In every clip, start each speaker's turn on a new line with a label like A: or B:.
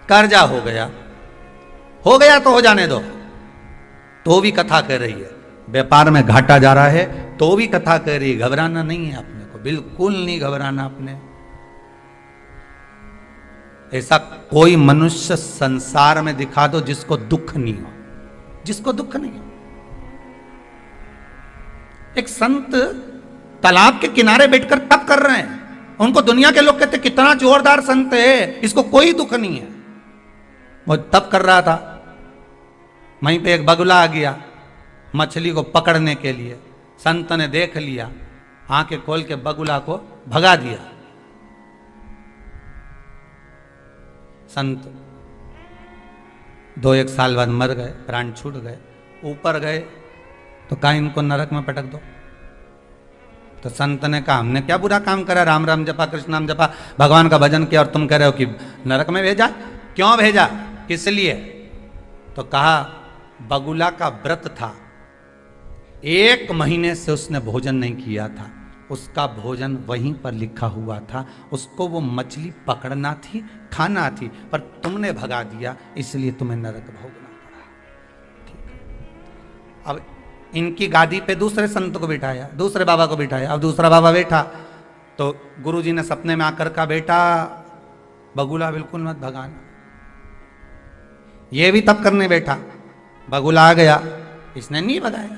A: कर्जा हो गया तो हो जाने दो, तो भी कथा कह रही है। व्यापार में घाटा जा रहा है तो भी कथा कह रही है। घबराना नहीं है अपने को, बिल्कुल नहीं घबराना अपने। ऐसा कोई मनुष्य संसार में दिखा दो जिसको दुख नहीं हो, जिसको दुख नहीं हो। एक संत तालाब के किनारे बैठकर तप कर रहे हैं, उनको दुनिया के लोग कहते कितना जोरदार संत है, इसको कोई दुख नहीं है। वो तप कर रहा था, वहीं पे एक बगुला आ गया मछली को पकड़ने के लिए। संत ने देख लिया, आंखें खोल के बगुला को भगा दिया। संत 2-1 साल बाद मर गए, प्राण छूट गए। ऊपर गए तो कहा इनको नरक में पटक दो। तो संत ने कहा हमने क्या बुरा काम करा, राम राम जपा, कृष्ण नाम जपा, भगवान का भजन किया, और तुम कह रहे हो कि नरक में भेजा। क्यों भेजा, किस लिए? तो कहा बगुला का व्रत था, 1 महीने से उसने भोजन नहीं किया था, उसका भोजन वहीं पर लिखा हुआ था, उसको वो मछली पकड़ना थी, खाना थी, पर तुमने भगा दिया, इसलिए तुम्हें नरक भोगना पड़ा। ठीक है। अब इनकी गादी पे दूसरे संत को बिठाया, दूसरे बाबा को बिठाया। अब दूसरा बाबा बैठा तो गुरुजी ने सपने में आकर कहा बेटा बगुला बिल्कुल मत भगाना। ये भी तप करने बैठा, बगुला आ गया, इसने नहीं भगाया।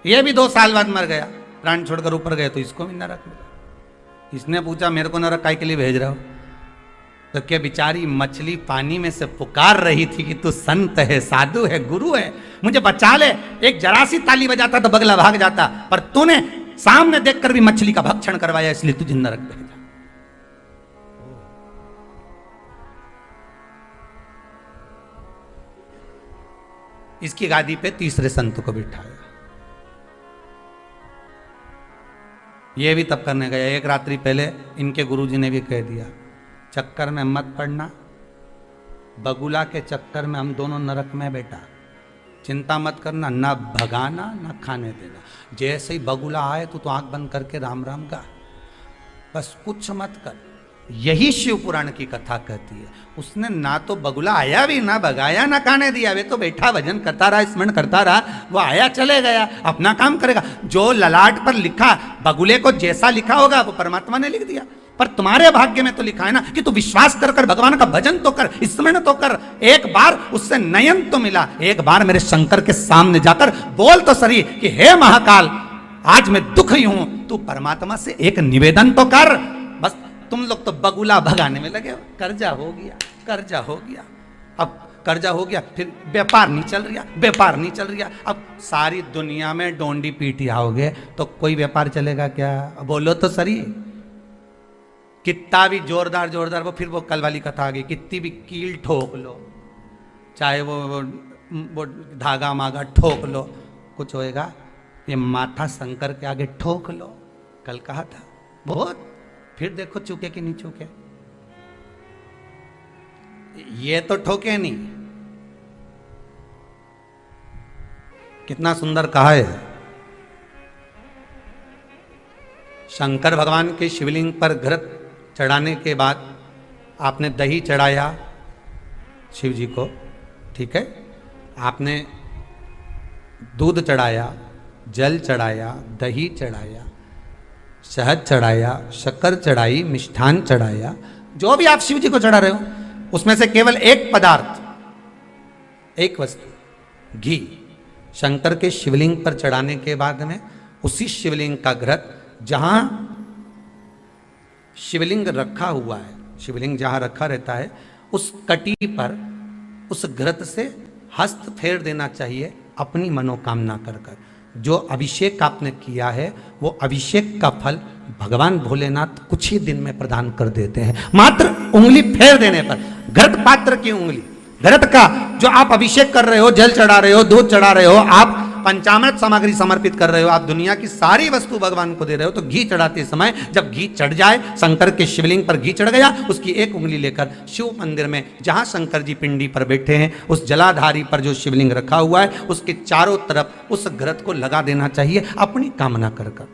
A: ये भी 2 साल बाद मर गया, प्राण छोड़कर ऊपर गए, तो इसको भी नरक मिला। इसने पूछा मेरे को नरक काय के लिए भेज रहे हो? तो क्या बेचारी मछली पानी में से पुकार रही थी कि तू संत है, साधु है, गुरु है, मुझे बचा ले। एक जरा सी ताली बजाता तो बगला भाग जाता, पर तूने सामने देखकर भी मछली का भक्षण करवाया, इसलिए तुझे नरक भेजा। इसकी गादी पे तीसरे संत को बिठाया। ये भी तप करने गया। एक रात्रि पहले इनके गुरुजी ने भी कह दिया चक्कर में मत पड़ना, बगुला के चक्कर में हम दोनों नरक में बेटा, चिंता मत करना, ना भगाना ना खाने देना। जैसे ही बगुला आए तो आंख बंद करके राम राम गा, बस कुछ मत कर। यही शिव पुराण की कथा कहती है। उसने ना तो बगुला आया भी, ना भगाया, ना खाने दिया, वे तो बैठा भजन करता रहा, स्मरण करता रहा। वो आया चले गया, अपना काम करेगा। जो ललाट पर लिखा, बगुले को जैसा लिखा होगा वो परमात्मा ने लिख दिया, पर तुम्हारे भाग्य में तो लिखा है ना कि तू विश्वास कर कर भगवान का भजन तो कर, स्मरण तो कर। एक बार उससे नयन तो मिला, एक बार मेरे शंकर के सामने जाकर बोल तो सही कि हे महाकाल आज मैं दुखी हूं, तू परमात्मा से एक निवेदन तो कर। बस तुम लोग तो बगुला भगाने में लगे हो। कर्जा हो गया, कर्जा हो गया, अब कर्जा हो गया, फिर व्यापार नहीं चल रहा, व्यापार नहीं चल रहा। अब सारी दुनिया में डोंडी पीटी आओगे तो कोई व्यापार चलेगा क्या? बोलो तो सही। कितना भी जोरदार जोरदार वो फिर वो कल वाली कथा आ गई, कितनी भी कील ठोक लो, चाहे वो धागा मागा ठोक लो, कुछ होएगा? ये माथा शंकर के आगे ठोक लो। कल कहा था बहुत, फिर देखो चूके कि नहीं चूके। ये तो ठोके नहीं। कितना सुंदर कहा है। शंकर भगवान के शिवलिंग पर घृत चढ़ाने के बाद आपने दही चढ़ाया शिव जी को, ठीक है, आपने दूध चढ़ाया, जल चढ़ाया, दही चढ़ाया, शहद चढ़ाया, शक्कर चढ़ाई, मिष्ठान चढ़ाया, जो भी आप शिव जी को चढ़ा रहे हो उसमें से केवल एक पदार्थ, एक वस्तु, घी, शंकर के शिवलिंग पर चढ़ाने के बाद में उसी शिवलिंग का घृत, जहां शिवलिंग रखा हुआ है, शिवलिंग जहां रखा रहता है उस कटी पर उस घृत से हस्त फेर देना चाहिए अपनी मनोकामना कर कर। जो अभिषेक आपने किया है वो अभिषेक का फल भगवान भोलेनाथ कुछ ही दिन में प्रदान कर देते हैं। मात्र उंगली फेर देने पर, घृत पात्र की उंगली, घृत का जो आप अभिषेक कर रहे हो, जल चढ़ा रहे हो, दूध चढ़ा रहे हो, आप पंचामृत सामग्री समर्पित कर रहे हो, आप दुनिया की सारी वस्तु भगवान को दे रहे हो, तो घी चढ़ाते समय जब घी चढ़ जाए, शंकर के शिवलिंग पर घी चढ़ गया, उसकी एक उंगली लेकर शिव मंदिर में जहां शंकर जी पिंडी पर बैठे हैं उस जलाधारी पर जो शिवलिंग रखा हुआ है उसके चारों तरफ उस घृत को लगा देना चाहिए अपनी कामना कर कर।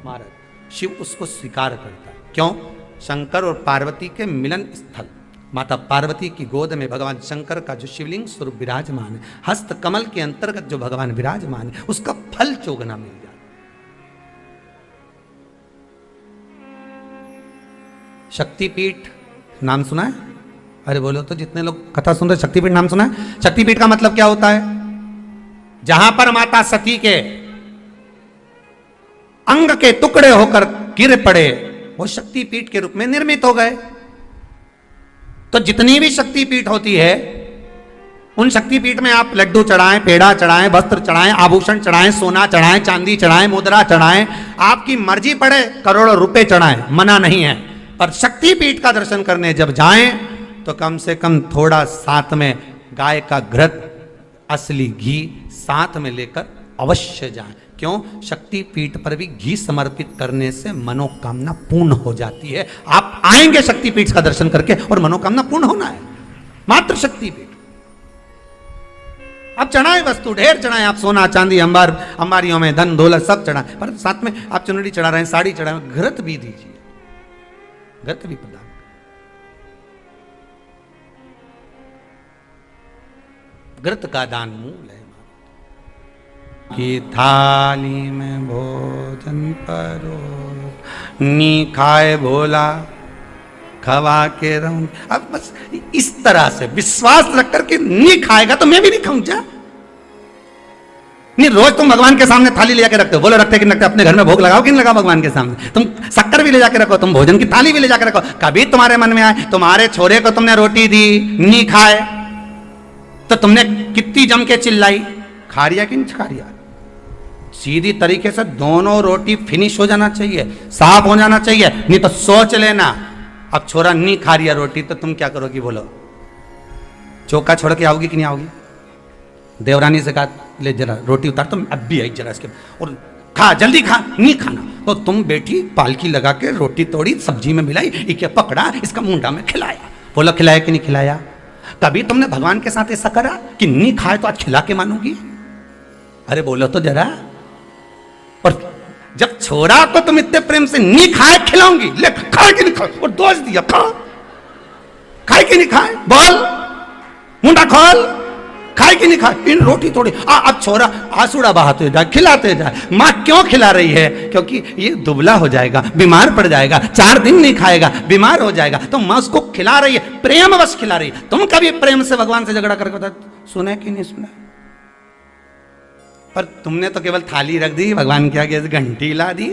A: महाराज शिव उसको स्वीकार करता है। क्यों? शंकर और पार्वती के मिलन स्थल, माता पार्वती की गोद में भगवान शंकर का जो शिवलिंग स्वरूप विराजमान है, हस्त कमल के अंतर्गत जो भगवान विराजमान है, उसका फल चोगना मिल जाए। शक्तिपीठ नाम सुना है? अरे बोलो तो, जितने लोग कथा सुन रहे, शक्तिपीठ नाम सुना है? शक्तिपीठ का मतलब क्या होता है? जहां पर माता सती के अंग के टुकड़े होकर गिर पड़े, वो शक्तिपीठ के रूप में निर्मित हो गए। तो जितनी भी शक्तिपीठ होती है, उन शक्तिपीठ में आप लड्डू चढ़ाएं, पेड़ा चढ़ाएं, वस्त्र चढ़ाएं, आभूषण चढ़ाएं, सोना चढ़ाएं, चांदी चढ़ाएं, मुद्रा चढ़ाएं, आपकी मर्जी पड़े करोड़ों रुपए चढ़ाएं, मना नहीं है। पर शक्तिपीठ का दर्शन करने जब जाएं तो कम से कम थोड़ा साथ में गाय का घृत, असली घी साथ में लेकर अवश्य जाएं। क्यों? शक्तिपीठ पर भी घी समर्पित करने से मनोकामना पूर्ण हो जाती है। आप आएंगे शक्तिपीठ का दर्शन करके और मनोकामना पूर्ण होना है, मात्र शक्तिपीठ। आप चढ़ाएं वस्तु, ढेर चढ़ाएं, आप सोना चांदी अंबारियों में धन दौलत सब चढ़ाएं, पर साथ में आप चुनरी चढ़ा रहे हैं, साड़ी चढ़ा रहे हैं, घृत भी दीजिए, घृत भी प्रदान। घृत का दान मूल है। कि थाली में भोजन परो, नी खाए भोला खवा के रहूं। अब बस इस तरह से विश्वास रख करके नहीं खाएगा तो मैं भी नहीं खाऊंगा। नहीं, रोज तुम भगवान के सामने थाली ले जाके रखते हो, बोलो रखते कि रखते? अपने घर में भोग लगाओ कि नहीं लगाओ भगवान के सामने? तुम शक्कर भी ले जाके रखो, तुम भोजन की थाली भी ले जाके रखो। कभी तुम्हारे मन में आए, तुम्हारे छोरे को तुमने रोटी दी, नहीं खाए, तो तुमने कितनी जम के चिल्लाई, खा रिया कि नहीं खा रिया? सीधी तरीके से दोनों रोटी फिनिश हो जाना चाहिए, साफ हो जाना चाहिए। नहीं तो सोच लेना, अब छोरा नहीं खा रिया रोटी तो तुम क्या करोगी? बोलो, चौका छोड़ के आओगी कि नहीं आओगी? देवरानी से कहा, ले जरा रोटी उतार, तुम अब भी आई जरा इसके, और खा, जल्दी खा। नहीं खाना तो तुम बेटी पालकी लगा के रोटी तोड़ी, सब्जी में मिलाई, इके पकड़ा, इसका मुंडा में खिलाया। बोलो, खिलाया कि नहीं खिलाया? कभी तुमने भगवान के साथ ऐसा करा कि नहीं खाए तो आज खिला के मानूंगी? अरे बोलो तो जरा। और जब छोरा को तुम इतने प्रेम से नहीं खाए खिलाऊंगी, ले खाए कि नहीं खाए, और दोष दिया, खा, खाए कि नहीं खाए, बोल, मुंडा खोल, खाए कि नहीं खाए, इन रोटी थोड़ी। अब छोरा आंसुड़ा बहाते जाए, खिलाते जाए। माँ क्यों खिला रही है? क्योंकि ये दुबला हो जाएगा, बीमार पड़ जाएगा, 4 दिन नहीं खाएगा, बीमार हो जाएगा, तो माँ उसको खिला रही है, प्रेम बस खिला रही है। तुम कभी प्रेम से भगवान से झगड़ा करके बता, सुने कि नहीं सुना? पर तुमने तो केवल थाली रख दी, भगवान के आगे घंटी ला दी,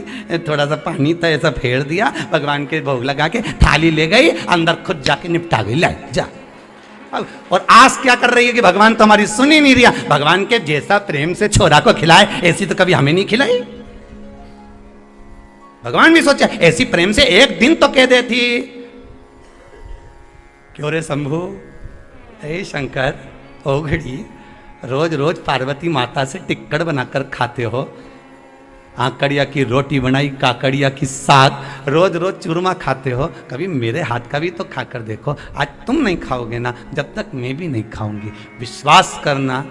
A: थोड़ा सा पानी था ऐसा फेर दिया, भगवान के भोग लगा के थाली ले गई, अंदर खुद जाके निपटा गई, लाई जा। और आस क्या कर रही है कि भगवान तो हमारी सुन ही नहीं रिया। भगवान के जैसा प्रेम से छोरा को खिलाए, ऐसी तो कभी हमें नहीं खिलाई। भगवान भी सोचा ऐसी प्रेम से एक दिन तो कह देती। क्यों रे शंभू, हे शंकर, ओघड़ी, रोज रोज पार्वती माता से टिक्कड़ बनाकर खाते हो, आकड़िया की रोटी बनाई, काकड़िया की साग, रोज रोज चूरमा खाते हो, कभी मेरे हाथ का भी तो खाकर देखो। आज तुम नहीं खाओगे ना, जब तक मैं भी नहीं खाऊंगी। विश्वास करना,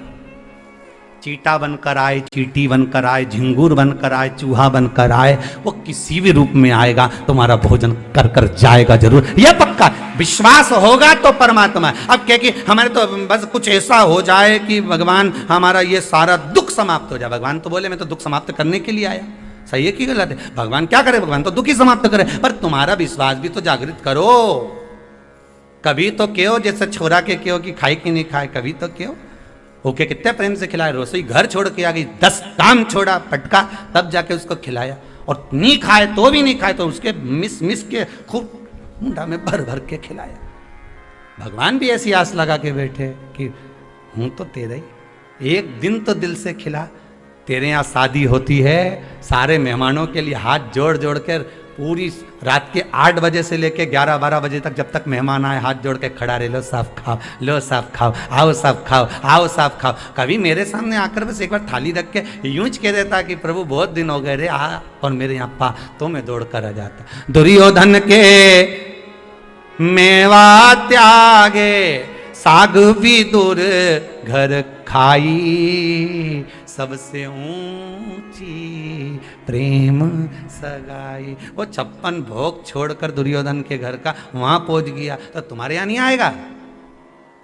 A: चीटा बनकर आए, चीटी बनकर आए, झिंगूर बनकर आए, चूहा बनकर आए, वो किसी भी रूप में आएगा, तुम्हारा भोजन कर कर जाएगा जरूर, यह पक्का। विश्वास होगा तो परमात्मा। अब क्या कि हमारे तो बस कुछ ऐसा हो जाए कि भगवान हमारा ये सारा दुख समाप्त हो जाए। भगवान तो बोले मैं तो दुख समाप्त करने के लिए आया। सही है कि गलत है? भगवान क्या करे? भगवान तो दुख ही समाप्त करे। पर तुम्हारा विश्वास भी तो जागृत करो। कभी तो क्यों, जैसे छोरा के क्यों कि खाए कि नहीं खाए, कभी तो क्यों ओके कितने प्रेम से खिलाए। रसोई घर छोड़ के आ गई, 10 काम छोड़ा, पटका, तब जाके उसको खिलाया। और नहीं खाए तो भी नहीं खाए तो उसके मिस मिस के खूब मुंडा में भर भर के खिलाया। भगवान भी ऐसी आस लगा के बैठे कि हूं तो तेरा ही, एक दिन तो दिल से खिला। तेरे यहाँ शादी होती है, सारे मेहमानों के लिए हाथ जोड़ जोड़ कर पूरी रात के 8 बजे से लेके 11-12 बजे तक, जब तक मेहमान आए हाथ जोड़ के खड़ा रहे, लो साफ खाओ, लो साफ खाओ, आओ साफ खाओ, आओ साफ खाओ। कभी मेरे सामने आकर बस एक बार थाली रख के यूं ज कह देता कि प्रभु बहुत दिन हो गए रे, आ और मेरे यहाँ पा, तो मैं दौड़ कर आ जाता। दुर्योधन के मेवा त्यागे, साग भी दूर घर खाई, सबसे ऊंची प्रेम सगाई। वो 56 भोग छोड़कर दुर्योधन के घर का वहां पहुंच गया, तो तुम्हारे यहां नहीं आएगा?